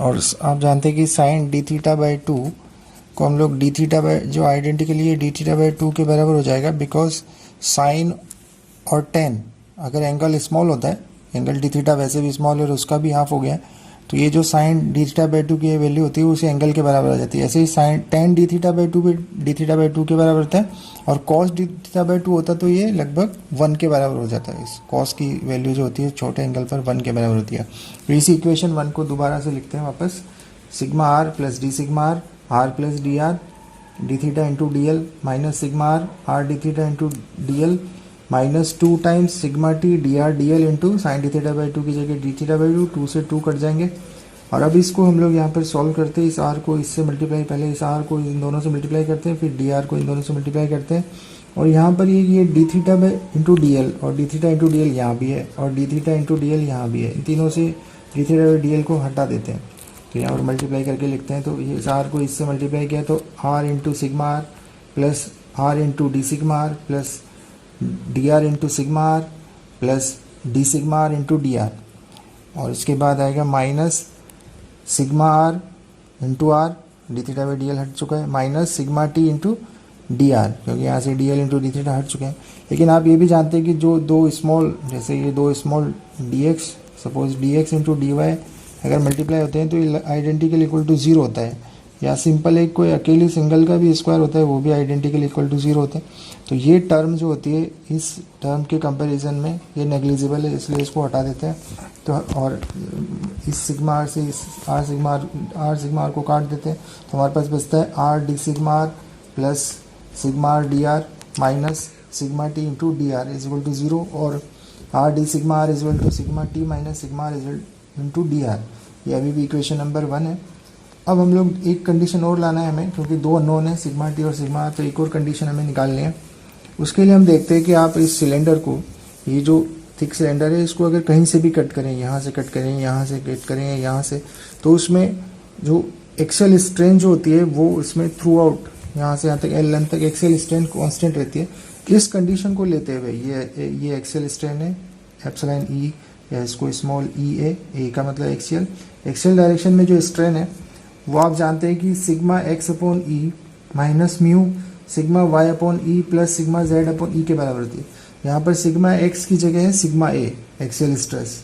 और आप जानते हैं कि sine d theta by two को हम लोग डी थीटा बाई जो आइडेंटिकली है डी थीटा बाई टू के बराबर हो जाएगा, बिकॉज साइन और टेन अगर एंगल स्मॉल होता है, एंगल डी थीटा वैसे भी स्मॉल है और उसका भी हाफ हो गया, तो ये जो sine d theta by two की वैल्यू होती है उसी एंगल के बराबर आ जाती है। ऐसे ही sine ten D theta by two भी डी थीटा बाई टू के बराबर होता है, और cos D theta by two होता तो ये लगभग 1 के बराबर हो जाता है। इस कॉस की वैल्यू जो होती है छोटे एंगल पर 1 के बराबर होती है। तो इसी इक्वेशन 1 को दोबारा से लिखते हैं वापस, sigma are plus d sigma are plus d r d theta into D l minus sigma r d theta into D l minus 2 times sigma t d r d l into sine d theta by two की जगह D theta by to, 2 से 2 cut जाएंगे। और अब इसको हम लोग यहाँ पर सॉल्व करते हैं, इस आर को इससे मल्टीप्लाई, पहले इस आर को इन दोनों से मल्टीप्लाई करते हैं, फिर डी आर को इन दोनों से मल्टीप्लाई करते हैं, और यहाँ पर ये D theta by into D L और D theta into D L यहाँ भी है और D theta into D L यहाँ भी है, इन तीनों से D theta by D L को हटा देते हैं। तो यहाँ पर मल्टीप्लाई करके लिखते हैं, तो ये इस आर को इससे मल्टीप्लाई किया तो r into sigma are plus r into d sigma are plus d r into sigma are plus d sigma are into d r, और इसके बाद आएगा minus sigma are into r d theta by D l हट चुका है, minus sigma t into d r, क्योंकि यहाँ से d l into d theta हट चुके हैं। लेकिन आप ये भी जानते हैं कि जो दो स्मॉल, जैसे ये दो small d x, suppose d x into d y अगर मल्टीप्लाई होते हैं तो ये आइडेंटिकल इक्वल टू 0 होता है, या सिंपल एक कोई अकेली सिंगल का भी स्क्वायर होता है वो भी आइडेंटिकल इक्वल टू 0 होता है। तो ये टर्म जो होती है इस टर्म के कंपैरिजन में ये नेग्लिजिबल है, इसलिए इसको हटा देते हैं। तो और इस सिग्मा आर से इस आर सिग्मा आर को काट देते हैं, तो हमारे पास बचता है r d sigma are plus sigma r d r minus sigma t into d r is equal to 0, और r d sigma are is equal to sigma t minus sigma are is into d r. ये अभी भी equation number 1 है। अब हम लोग एक condition और लाना है हमें, क्योंकि 2 अननोन है सिग्मा टी और सिग्मा आर, तो एक और कंडीशन हमें निकालनी है। उसके लिए हम देखते हैं कि आप इस सिलेंडर को, ये जो थिक सिलेंडर है, इसको अगर कहीं से भी कट करें, यहाँ से कट करें, यहाँ से कट करें, यहाँ से, तो उसमें जो एक्सेल स्ट्रेन जो होती है वो उसमें थ्रू आउट यहाँ से यहाँ तक एल लेंथ तक एक्सेल स्ट्रेन कांस्टेंट रहती है। इस कंडीशन को लेते हुए ये एक्सेल स्ट्रेन है एप्सिलॉन ई, या इसको स्मॉल ए का मतलब एक्सियल डायरेक्शन में जो स्ट्रेन है वो आप जानते हैं कि sigma X upon E minus mu sigma Y upon E plus sigma Z upon E के बराबर होती है। यहाँ पर सिग्मा एक्स की जगह है sigma A axial stress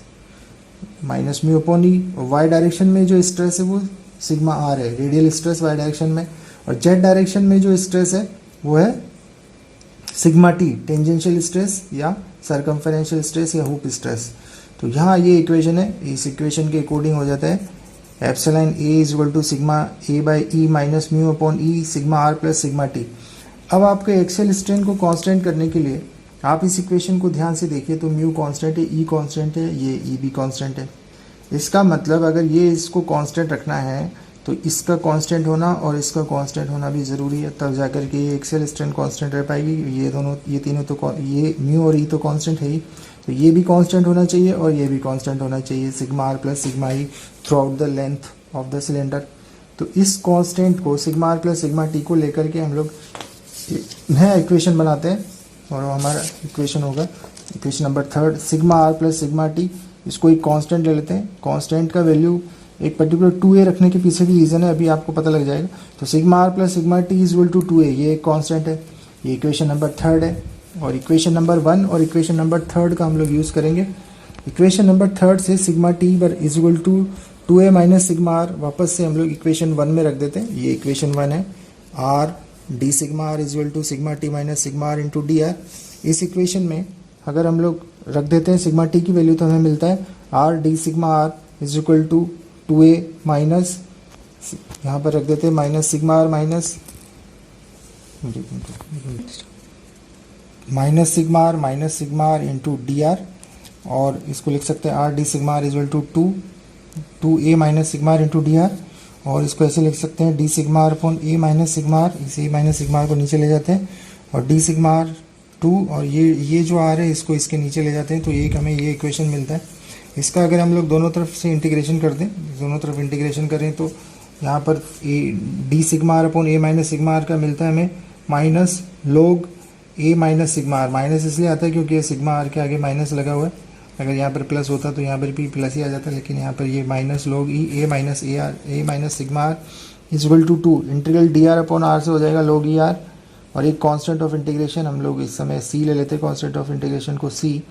minus mu upon E, Y direction में जो स्ट्रेस है वो सिग्मा आर है, रेडियल स्ट्रेस वाई डायरेक्शन में, और जेड डायरेक्शन में जो स्ट्रेस है वो है सिग्मा टी टेंजेंशियल स्ट्रेस या सर्कम्फरेंशियल स्ट्रेस या हुप स्ट्रेस। तो यहाँ ये इक्वेशन है, इस इक्वेशन के अकॉर्डिंग हो जाता है epsilon a is equal to sigma a by e minus mu upon e sigma are plus sigma t. अब आपके एक्सेल स्ट्रेन को कांस्टेंट करने के लिए आप इस इक्वेशन को ध्यान से देखिए, तो म्यू कांस्टेंट है, ई कांस्टेंट है, ये ई भी कांस्टेंट है। इसका मतलब अगर ये इसको कांस्टेंट रखना है तो इसका कांस्टेंट होना और इसका कांस्टेंट होना भी ज़रूरी है, तब जाकर के ये एक्सेल स्ट्रेन कांस्टेंट रह पाएगी। ये दोनों, ये तीनों तो, ये म्यू और ई तो कांस्टेंट है ही, तो ये भी कांस्टेंट होना चाहिए और ये भी कांस्टेंट होना चाहिए, sigma are plus sigma e throughout the length of the cylinder. तो इस कांस्टेंट को sigma are plus sigma t को लेकर के हम लोग नया इक्वेशन बनाते हैं, और हमारा इक्वेशन होगा equation number 3 sigma are plus sigma t. इसको एक कांस्टेंट ले लेते हैं, कांस्टेंट का वैल्यू एक पर्टिकुलर 2a रखने के पीछे भी रीज़न है, अभी आपको पता लग जाएगा। तो sigma are plus sigma T is equal to 2a, ये एक कांस्टेंट है, ये इक्वेशन नंबर 3 है। और इक्वेशन नंबर 1 और इक्वेशन नंबर 3 का हम लोग यूज़ करेंगे। इक्वेशन नंबर 3 से सिग्मा टी पर is equal to 2a minus sigma r वापस से हम लोग इक्वेशन 1 में रख देते हैं, ये इक्वेशन 1 है, r d sigma are is equal to sigma t minus sigma are into d r. इस इक्वेशन में अगर हम लोग रख देते हैं सिग्मा टी की वैल्यू, तो हमें मिलता है r d sigma are is equal to 2a minus, यहाँ पर रख देते हैं minus sigma r minus sigma are into d r, और इसको लिख सकते हैं r d sigma are is equal to 2a minus sigma are into d r, और इसको ऐसे लिख सकते हैं d sigma r upon a minus sigma r, इसे ए माइनस सिग्मा आर को नीचे ले जाते हैं, और डी सिग्मा आर 2 और ये जो आर है इसको इसके नीचे ले जाते हैं, तो एक हमें ये इक्वेशन मिलता है। इसका अगर हम लोग दोनों तरफ से इंटीग्रेशन कर दें, दोनों तरफ इंटीग्रेशन करें, तो यहाँ पर a d sigma r upon a minus sigma r का मिलता है हमें minus log a minus sigma r. Minus इसलिए आता है क्योंकि ये सिग्मा आर के आगे माइनस लगा हुआ है, अगर यहाँ पर प्लस होता तो यहाँ पर भी प्लस ही आ जाता, लेकिन यहाँ पर ये minus log E A minus a r a minus sigma are is equal to 2 integral d r upon r से हो जाएगा log ई आर, और एक कांस्टेंट ऑफ इंटीग्रेशन हम लोग इस समय सी ले लेते हैं, कांस्टेंट ऑफ इंटीग्रेशन को सी,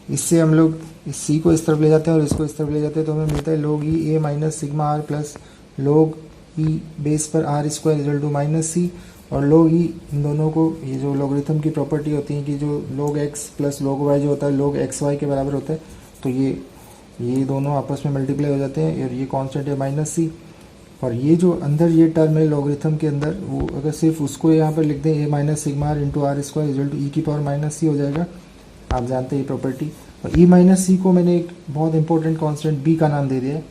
इससे हम लोग इस सी को इस तरफ ले जाते हैं और इसको इस तरफ ले जाते हैं, तो हमें मिलता है log E A minus sigma are plus log E base पर R square equal to minus C, और log ई इन दोनों को, ये जो लॉगरिथम की प्रॉपर्टी होती है कि जो log x plus log y जो होता है log एक्स वाई के बराबर होता है, तो ये दोनों आपस में मल्टीप्लाई हो जाते हैं, और ये कांस्टेंट है माइनस सी, और ये जो अंदर ये टर्म है लॉगरिथम के अंदर, वो अगर सिर्फ उसको यहाँ पर लिख दें A minus sigma are into R square equal to E की पावर माइनस सी हो जाएगा, आप जानते हैं ये प्रॉपर्टी। और ई माइनस सी को मैंने एक बहुत इंपॉर्टेंट कांस्टेंट बी का नाम दे दिया है,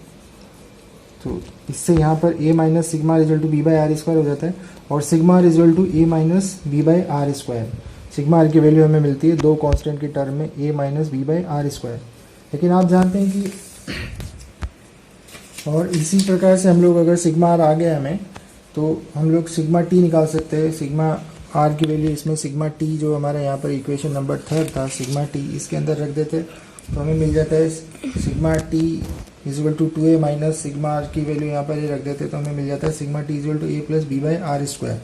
तो इससे यहाँ पर A minus sigma equal to B by are square हो जाता है, और sigma are equal to A minus B by are square. Sigma are की वैल्यू हमें मिलती है दो कांस्टेंट की टर्म में A minus B by are square, लेकिन आप जानते हैं कि और इसी प्रकार से हम लोग अगर सिग्मा आर आ गया हमें, तो हम लोग सिग्मा टी निकाल सकते हैं। सिग्मा आर की वैल्यू इसमें सिग्मा टी जो हमारे यहाँ पर इक्वेशन नंबर 3 था, सिग्मा टी इसके अंदर रख देते तो हमें मिल जाता है sigma t equal to 2a minus sigma are की वैल्यू यहाँ पर ये रख देते तो हमें मिल जाता है sigma t equal to a plus b by are square.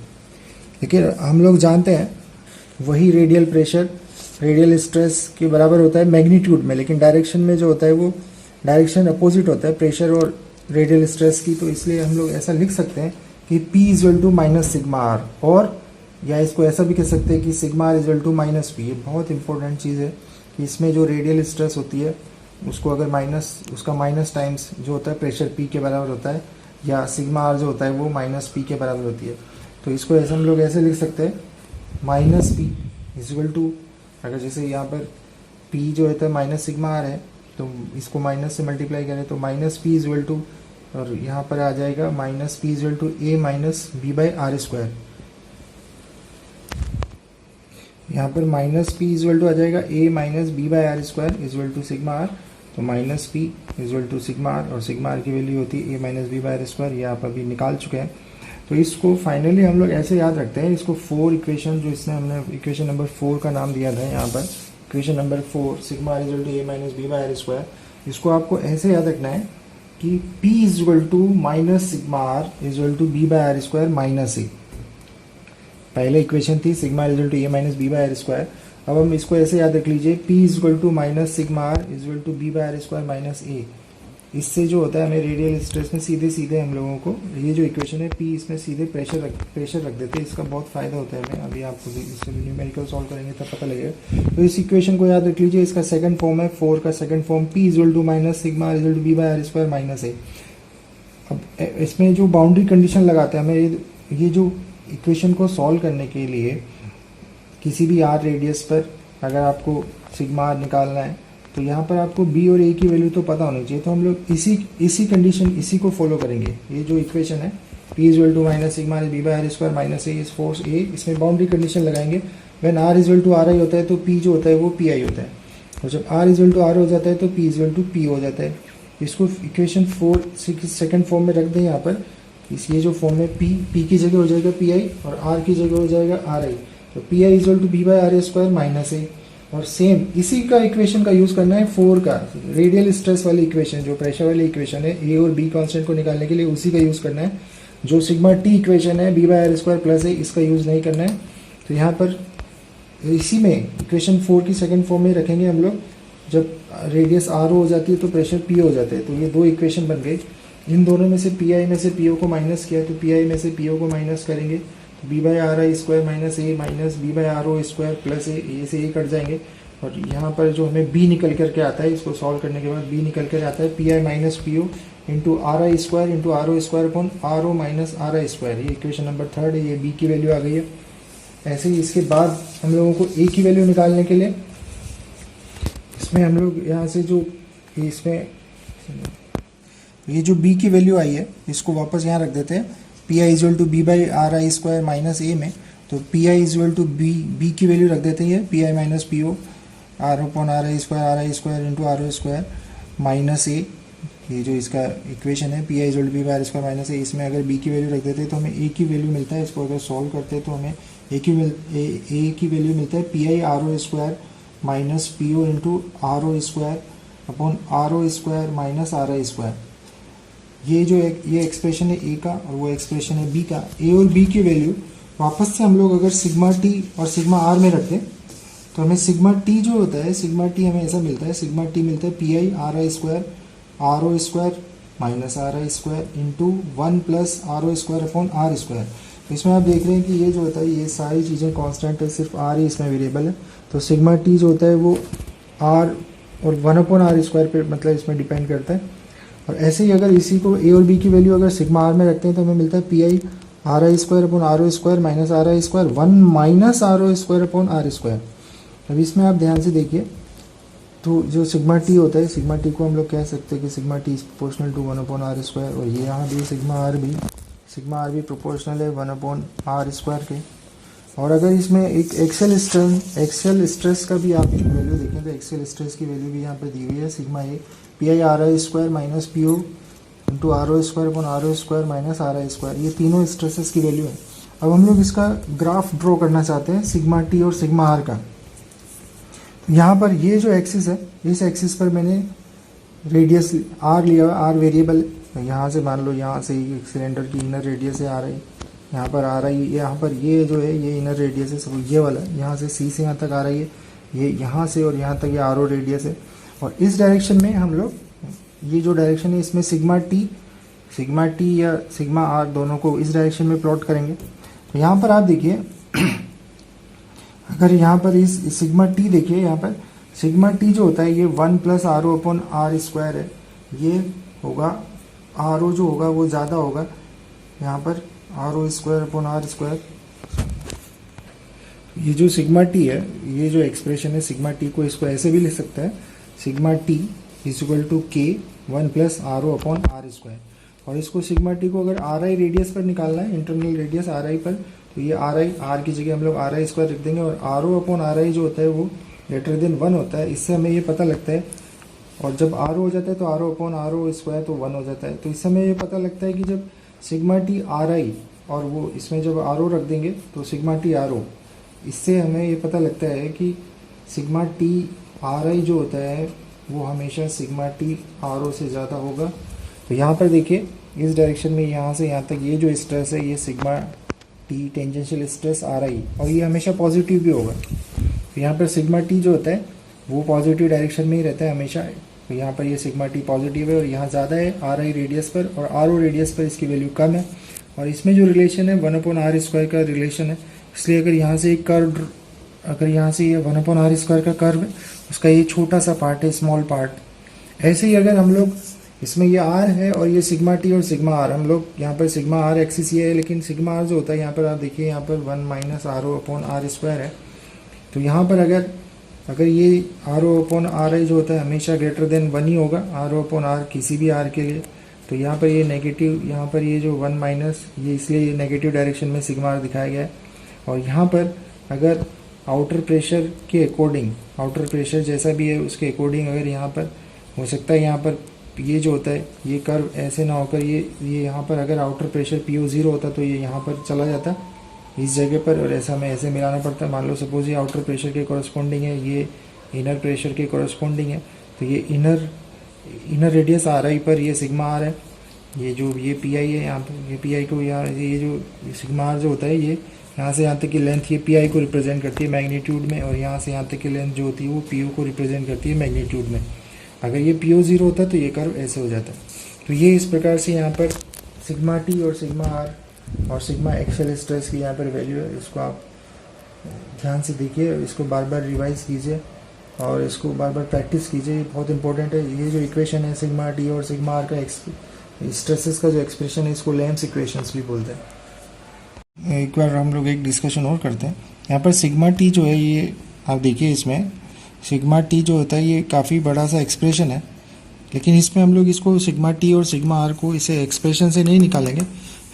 लेकिन हम लोग जानते हैं वही रेडियल प्रेशर रेडियल स्ट्रेस के बराबर होता है मैग्नीट्यूड में, लेकिन डायरेक्शन में जो होता है वो डायरेक्शन अपोजिट होता है प्रेशर और रेडियल स्ट्रेस की, तो इसलिए हम लोग ऐसा लिख सकते हैं कि P equal to minus sigma are, और या इसको ऐसा भी कह सकते हैं कि sigma are equal to minus p. ये बहुत इंपॉर्टेंट चीज़ है कि इसमें जो रेडियल स्ट्रेस होती है उसको अगर माइनस उसका माइनस टाइम्स जो होता है प्रेशर P के बराबर होता है, या सिग्मा आर जो होता है वो माइनस पी के बराबर होती है, तो इसको ऐसे हम लोग ऐसे लिख सकते हैं माइनस पी इक्वल टू, अगर जैसे यहाँ पर P जो होता है माइनस सिग्मा आर है तो इसको माइनस से मल्टीप्लाई करें तो माइनस पी इक्वल टू, और यहाँ पर आ जाएगा minus P equal to A minus B by are square. यहाँ पर माइनस पी इक्वल टू आ जाएगा A minus B by are square equal to sigma R, तो minus P equal to sigma are, और सिग्मा आर की value होती है A minus B by are square, ये आप अभी निकाल चुके हैं। तो इसको फाइनली हम लोग ऐसे याद रखते हैं, इसको 4 इक्वेशन जो इसने हमने इक्वेशन नंबर 4 का नाम दिया था यहाँ पर, equation number 4 sigma are equal to A minus B by are square, इसको आपको ऐसे याद रखना है कि P equal to minus sigma are equal to B by are square minus A. पहले इक्वेशन थी sigma equal to A minus B by are square, अब हम इसको ऐसे याद रख लीजिए P equal to minus sigma are equal to B by are square minus ए। इससे जो होता है हमें रेडियल स्ट्रेस में सीधे सीधे हम लोगों को ये जो इक्वेशन है P इसमें सीधे प्रेशर रख देते हैं, इसका बहुत फ़ायदा होता है हमें, अभी आपको इससे न्यूमेरिकल सॉल्व करेंगे तब पता लगेगा। तो इस इक्वेशन को याद रख लीजिए, इसका सेकंड फॉर्म है 4 का second form P equal to minus sigma equal to B by are square minus A. अब इसमें जो बाउंड्री कंडीशन लगाते हैं हमें, ये जो इक्वेशन को सॉल्व करने के लिए किसी भी आर रेडियस पर अगर आपको सिग्मा आर निकालना है तो यहाँ पर आपको बी और ए की वैल्यू तो पता होनी चाहिए, तो हम लोग इसी कंडीशन इसी को फॉलो करेंगे। ये जो इक्वेशन है P equal to minus sigma B by are square minus A is force A, इसमें बाउंड्री कंडीशन लगाएंगे। When R equal to are आई होता है तो P जो होता है वो पी आई होता है, और जब आर इक्वल टू आर हो जाता है तो P इक्वल टू पी हो जाता है। इसको इक्वेशन 4 सेकेंड फॉर्म में रख दें यहाँ पर, ये जो फॉर्म है P की जगह हो जाएगा पी आई और आर की जगह हो जाएगा आर आई, तो P I equal to B by are square minus A. और सेम इसी का इक्वेशन का यूज़ करना है 4 का रेडियल स्ट्रेस वाली इक्वेशन, जो प्रेशर वाली इक्वेशन है ए और बी कांस्टेंट को निकालने के लिए उसी का यूज़ करना है। जो सिग्मा टी इक्वेशन है B by are square plus A, इसका यूज़ नहीं करना है। तो यहाँ पर इसी में इक्वेशन 4 की सेकंड फॉर्म में रखेंगे हम लोग, जब रेडियस आर हो जाती है तो प्रेशर पी हो जाता है, तो ये 2 इक्वेशन बन गई। इन दोनों में से पी आई में से पी ओ को माइनस किया तो पी आई में से पी ओ को माइनस करेंगे, B by R I square minus A minus B by R O square plus A, ये से ए कट जाएंगे। और यहाँ पर जो हमें बी निकल करके आता है, इसको सॉल्व करने के बाद बी निकल कर आता है P I minus P o into r I square into R O square upon r o minus are I square. ये इक्वेशन नंबर 3 है, ये बी की वैल्यू आ गई है। ऐसे ही इसके बाद हम लोगों को ए की वैल्यू निकालने के लिए इसमें हम लोग यहाँ से जो इसमें ये जो बी की वैल्यू आई है इसको वापस यहाँ रख देते हैं, P I equal to B by R I square minus A में, तो P I equal to B की वैल्यू रख देते हैं P I minus P O R upon are I square into R O square minus A. ये जो इसका equation है P I equal to B by are square minus A, इसमें अगर बी की वैल्यू रख देते हैं तो हमें ए की वैल्यू मिलता है। इसको अगर सॉल्व करते हैं तो हमें ए की वैल्यू मिलता है P i r O square minus P o into R O square upon r O square minus are I square. ये जो ये एक्सप्रेशन है ए का और वो एक्सप्रेशन है बी का। ए और बी की वैल्यू वापस से हम लोग अगर सिग्मा टी और सिग्मा आर में रखते तो हमें सिग्मा टी जो होता है, सिग्मा टी हमें ऐसा मिलता है, सिग्मा टी मिलता है P i r I square r O square minus are I square into 1 plus r O square upon are square. तो इसमें आप देख रहे हैं कि ये जो होता है ये सारी चीज़ें कांस्टेंट है, सिर्फ आर ही इसमें वेरिएबल है। तो सिग्मा टी जो होता है वो आर और 1 अपॉन आर स्क्वायर पे मतलब इसमें डिपेंड करता है। और ऐसे ही अगर इसी को ए और बी की वैल्यू अगर सिग्मा आर में रखते हैं तो हमें मिलता है P i r I square upon r O square minus are I square 1 minus r O square upon are square. अब इसमें आप ध्यान से देखिए तो जो सिग्मा टी होता है, सिग्मा टी को हम लोग कह सकते हैं कि sigma T is proportional to 1 upon are square. और ये यहाँ भी सिग्मा आर भी प्रोपोर्शनल है 1 अपॉन आर स्क्वायर के। और अगर इसमें एक एक्सेल स्ट्रेस का भी आप वैल्यू देखें तो एक्सेल स्ट्रेस की वैल्यू भी यहाँ पर दी हुई है, sigma a p i r I square minus P o into R O square upon r O square minus are I square. ये तीनों स्ट्रेसेस की वैल्यू है। अब हम लोग इसका ग्राफ ड्रॉ करना चाहते हैं सिग्मा टी और सिग्मा आर का। यहाँ पर ये जो एक्सिस है, इस एक्सिस पर मैंने रेडियस आर लिया, आर वेरिएबल। यहाँ से मान लो यहाँ से सिलेंडर की इनर रेडियस है आर आई, यहाँ पर आ रही है, यहाँ पर ये जो है ये इनर रेडियस है, सब ये वाला यहाँ से सी से यहाँ तक आ रही है, ये यहाँ से और यहाँ तक ये आर ओ रेडियस है। और इस डायरेक्शन में हम लोग ये जो डायरेक्शन है इसमें सिग्मा टी या सिग्मा आर दोनों को इस डायरेक्शन में प्लॉट करेंगे। तो यहाँ पर आप देखिए अगर यहाँ पर इस सिग्मा टी देखिए, यहाँ पर सिग्मा टी जो होता है ये 1 plus r o upon are square है। ये होगा आर ओ जो होगा वो ज़्यादा होगा, यहाँ पर r O square upon are square. ये जो सिग्मा टी है, ये जो एक्सप्रेशन है सिग्मा टी को इसको ऐसे भी लिख सकता है, sigma T is equal to k 1 plus r o upon are square. और इसको सिग्मा टी को अगर आर आई रेडियस पर निकालना है, इंटरनल रेडियस आर आई पर, तो ये आर आई आर की जगह हम लोग आर आई स्क्वायर रख देंगे। और r o upon are i जो होता है वो ग्रेटर देन 1 होता है, इससे हमें ये पता लगता है। और जब आर ओ हो जाता है तो आर ओ अपॉन आर ओ स्क्वायर तो 1 हो जाता है। तो इससे हमें ये पता लगता है कि जब सिग्मा टी आर आई और वो इसमें जब आर ओ रख देंगे तो सिग्मा टी आर ओ, इससे हमें ये पता लगता है कि सिग्मा टी आर आई जो होता है वो हमेशा सिग्मा टी आर ओ से ज़्यादा होगा। तो यहाँ पर देखिए इस डायरेक्शन में यहाँ से यहाँ तक ये जो स्ट्रेस है ये sigma T tangential stress are आई, और ये हमेशा पॉजिटिव भी होगा। तो यहाँ पर सिग्मा टी जो होता है वो पॉजिटिव डायरेक्शन में ही रहता है हमेशा। तो यहाँ पर ये सिग्मा टी पॉजिटिव है और यहाँ ज़्यादा है आर आई रेडियस पर, और आर ओ रेडियस पर इसकी वैल्यू कम है। और इसमें जो रिलेशन है 1 अपॉन आर स्क्वायर का रिलेशन है, इसलिए अगर यहाँ से एक कर्व, अगर यहाँ से ये 1 अपॉन आर स्क्वायर का कर्व है उसका ये छोटा सा पार्ट है, स्मॉल पार्ट। ऐसे ही अगर हम लोग इसमें ये आर है और ये सिग्मा टी और सिग्मा आर, हम लोग यहाँ पर सिग्मा आर एक्सिस ये है, लेकिन सिग्मा आर जो होता है यहाँ पर आप देखिए यहाँ पर 1 minus r o upon are square है। तो यहाँ पर अगर ये r o upon are i जो होता है हमेशा ग्रेटर देन 1 ही होगा, आर ओ अपॉन आर किसी भी आर के लिए। तो यहाँ पर ये नेगेटिव, यहाँ पर ये जो 1 माइनस ये इसलिए ये नेगेटिव डायरेक्शन में सिग्मा आर दिखाया गया है। और यहाँ पर अगर आउटर प्रेशर के अकॉर्डिंग, आउटर प्रेशर जैसा भी है उसके अकॉर्डिंग अगर यहाँ पर हो सकता है, यहाँ पर ये जो होता है ये कर्व ऐसे ना होकर ये यहाँ पर अगर आउटर प्रेशर पी ओ 0 होता तो ये यहाँ पर चला जाता इस जगह पर, और ऐसा हमें ऐसे मिलाना पड़ता है। मान लो सपोज ये आउटर प्रेशर के कॉरस्पॉन्डिंग है, ये इनर प्रेशर के कॉरस्पॉन्डिंग है। तो ये इनर रेडियस आर आई पर ये सिग्मा आर है, ये पी आई है, यहाँ पर ये पी आई को यहाँ ये जो सिग्मा आर जो होता है ये यहाँ से यहाँ तक की लेंथ ये पी आई को रिप्रेजेंट करती है मैग्नीट्यूड में, और यहाँ से यहाँ तक की लेंथ जो होती है वो पी ओ को रिप्रेजेंट करती है मैग्नीट्यूड में। अगर ये पी ओ 0 होता तो ये कर्व ऐसे हो जाता। तो ये इस प्रकार से यहाँ पर सिग्मा टी और सिग्मा आर और सिग्मा एक्सेल स्ट्रेस की यहाँ पर वैल्यू है। इसको आप ध्यान से देखिए, इसको बार बार रिवाइज कीजिए और इसको बार बार प्रैक्टिस कीजिए, ये बहुत इंपॉर्टेंट है। ये जो इक्वेशन है सिग्मा टी और सिग्मा आर का स्ट्रेसेस का जो एक्सप्रेशन है इसको लेम्स इक्वेशंस भी बोलते हैं। एक बार हम लोग एक डिस्कशन और करते हैं। यहाँ पर सिग्मा टी जो है ये आप देखिए, इसमें सिग्मा टी जो होता है ये काफ़ी बड़ा सा एक्सप्रेशन है, लेकिन इसमें हम लोग इसको सिग्मा टी और सिग्मा आर को इसे एक्सप्रेशन से नहीं निकालेंगे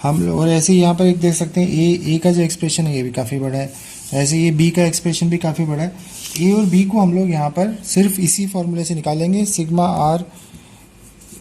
हम लोग। और ऐसे ही यहाँ पर एक देख सकते हैं ए का जो एक्सप्रेशन है ये भी काफ़ी बड़ा है, ऐसे ये बी का एक्सप्रेशन भी काफ़ी बड़ा है। ए और बी को हम लोग यहाँ पर सिर्फ इसी फॉर्मूले से निकालेंगे, सिग्मा आर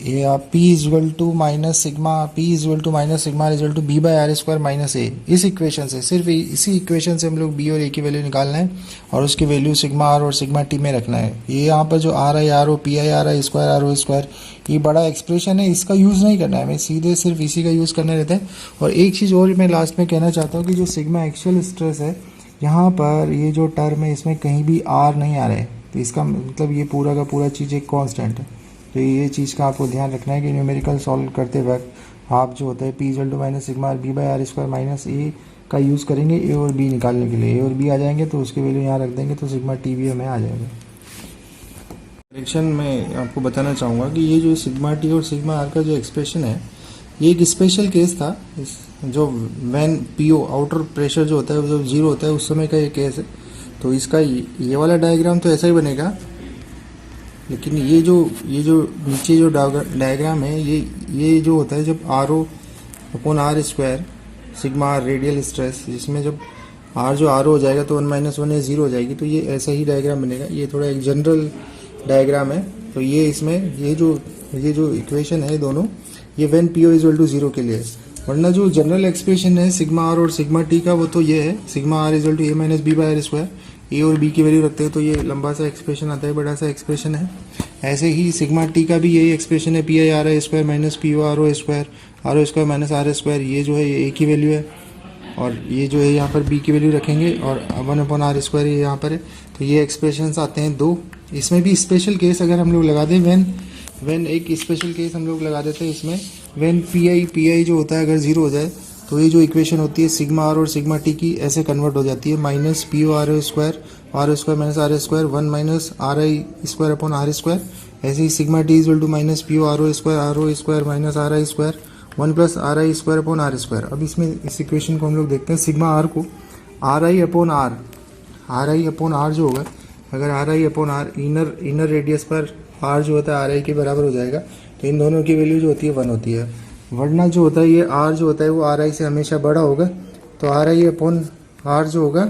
ये आप P is equal to minus sigma P is equal to minus sigma is equal to B by are square minus A, इस इक्वेशन से, सिर्फ इसी इक्वेशन से हम लोग B और A की वैल्यू निकालना है और उसकी वैल्यू सिग्मा आर और सिग्मा टी में रखना है। ये यहाँ पर जो r i r o p i r I square r O square, ये बड़ा एक्सप्रेशन है, इसका यूज़ नहीं करना है, हमें सीधे सिर्फ इसी का यूज़ करना रहता है। और एक चीज़ और मैं लास्ट में कहना चाहता हूँ कि जो सिग्मा एक्चुअल स्ट्रेस है, यहाँ पर ये जो टर्म है इसमें कहीं भी आर नहीं आ रहा है, तो इसका मतलब ये पूरा का पूरा चीज़ एक कांस्टेंट है। तो ये चीज़ का आपको ध्यान रखना है कि न्यूमेरिकल सॉल्व करते वक्त आप जो होता है P equal to minus sigma R B by are square minus A का यूज़ करेंगे ए और बी निकालने के लिए। ए और बी आ जाएंगे तो उसके वैल्यू यहाँ रख देंगे तो सिग्मा टी भी हमें आ जाएगा। करेक्शन में आपको बताना चाहूँगा कि ये जो सिग्मा टी और सिग्मा आर का जो एक्सप्रेशन है, ये एक स्पेशल केस था, जो व्हेन पीओ आउटर प्रेशर जो होता है जब जीरो होता है उस समय का ये केस है। तो इसका ये वाला डायग्राम तो ऐसा ही बनेगा, लेकिन ये जो नीचे जो डायग्राम है, ये जो होता है जब r o upon are square sigma r radial stress, जिसमें जब आर जो आर हो जाएगा तो 1 माइनस 1 जीरो हो जाएगी, तो ये ऐसा ही डायग्राम बनेगा। ये थोड़ा एक जनरल डायग्राम है। तो ये इसमें ये जो इक्वेशन है दोनों, ये when P O is equal to zero के लिए है। वरना जो जनरल एक्सप्रेशन है सिग्मा आर और सिग्मा टी का, वो तो ये है sigma are is equal to A minus B by are square. A और बी की वैल्यू रखते हैं तो ये लंबा सा एक्सप्रेशन आता है, बड़ा सा एक्सप्रेशन है। ऐसे ही सिग्मा टी का भी यही एक्सप्रेशन है, P i r I square minus P O r O square minus are square. ये जो है ये ए की वैल्यू है, और ये जो है यहाँ पर बी की वैल्यू रखेंगे, और 1 अपॉन आर स्क्वायर ये यहाँ पर है। तो ये एक्सप्रेशंस आते हैं दो। इसमें भी स्पेशल केस अगर हम लोग लगा दें, व्हेन एक स्पेशल केस हम लोग लगा देते हैं इसमें, व्हेन पी आई जो होता है अगर जीरो हो जाए तो ये जो इक्वेशन होती है सिग्मा आर और सिग्मा टी की ऐसे कन्वर्ट हो जाती है, minus P O R square minus are square 1 minus are I square upon are square. ऐसे ही sigma T is equal to minus P O R square minus are I square 1 plus R I square upon are square. अब इसमें इस equation को हम लोग देखते हैं, सिग्मा आर को आर आई अपॉन आर जो होगा, अगर आर आई अपॉन आर इनर रेडियस पर आर जो होता है आर आई के बराबर हो जाएगा, तो इन दोनों की वैल्यू जो होती है 1 होती है। वरना जो होता है ये आर जो होता है वो आर आई से हमेशा बड़ा होगा, तो आर आई अपॉन आर जो होगा,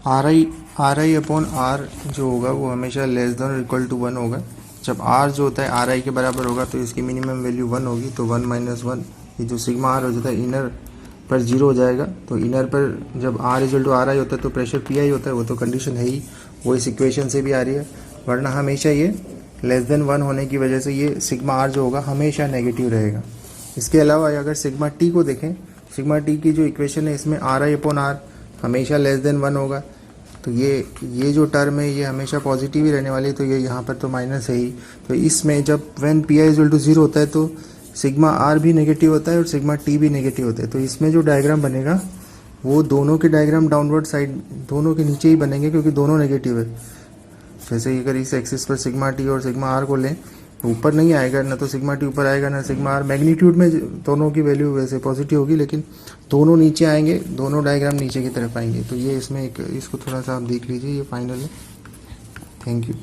आर आई अपॉन आर जो होगा वो हमेशा लेस देन और इक्वल टू 1 होगा। जब आर जो होता है आर आई के बराबर होगा तो इसकी मिनिमम वैल्यू 1 होगी, तो 1 माइनस 1, ये जो सिग्मा आर हो जाता है इनर पर 0 हो जाएगा। तो इनर पर जब आर इक्वल टू आर आई होता है तो प्रेशर पी आई होता है, वो तो कंडीशन है ही, वो इस इक्वेशन से भी आ रही है। वरना हमेशा ये लेस देन 1 होने की वजह से ये सिग्मा आर जो होगा हमेशा नेगेटिव रहेगा। इसके अलावा अगर सिग्मा टी को देखें, सिग्मा टी की जो इक्वेशन है इसमें आर आई अपॉन आर हमेशा लेस देन 1 होगा, तो ये जो टर्म है ये हमेशा पॉजिटिव ही रहने वाली है, तो ये यहाँ पर तो माइनस है ही। तो इसमें जब when p I equal to 0 होता है तो सिग्मा आर भी नेगेटिव होता है और सिग्मा टी भी नेगेटिव होता है। तो इसमें जो डायग्राम बनेगा वो दोनों के डायग्राम डाउनवर्ड साइड दोनों के नीचे ही बनेंगे, क्योंकि दोनों नेगेटिव है। जैसे कि अगर इस एक्सिस पर सिग्मा टी और सिग्मा आर को लें तो ऊपर नहीं आएगा, ना तो सिग्मा टी ऊपर आएगा ना सिग्मा आर। मैग्नीट्यूड में दोनों की वैल्यू वैसे पॉजिटिव होगी, लेकिन दोनों नीचे आएंगे, दोनों डायग्राम नीचे की तरफ आएंगे। तो ये इसमें एक इसको थोड़ा सा आप देख लीजिए, ये फाइनल है। Thank you.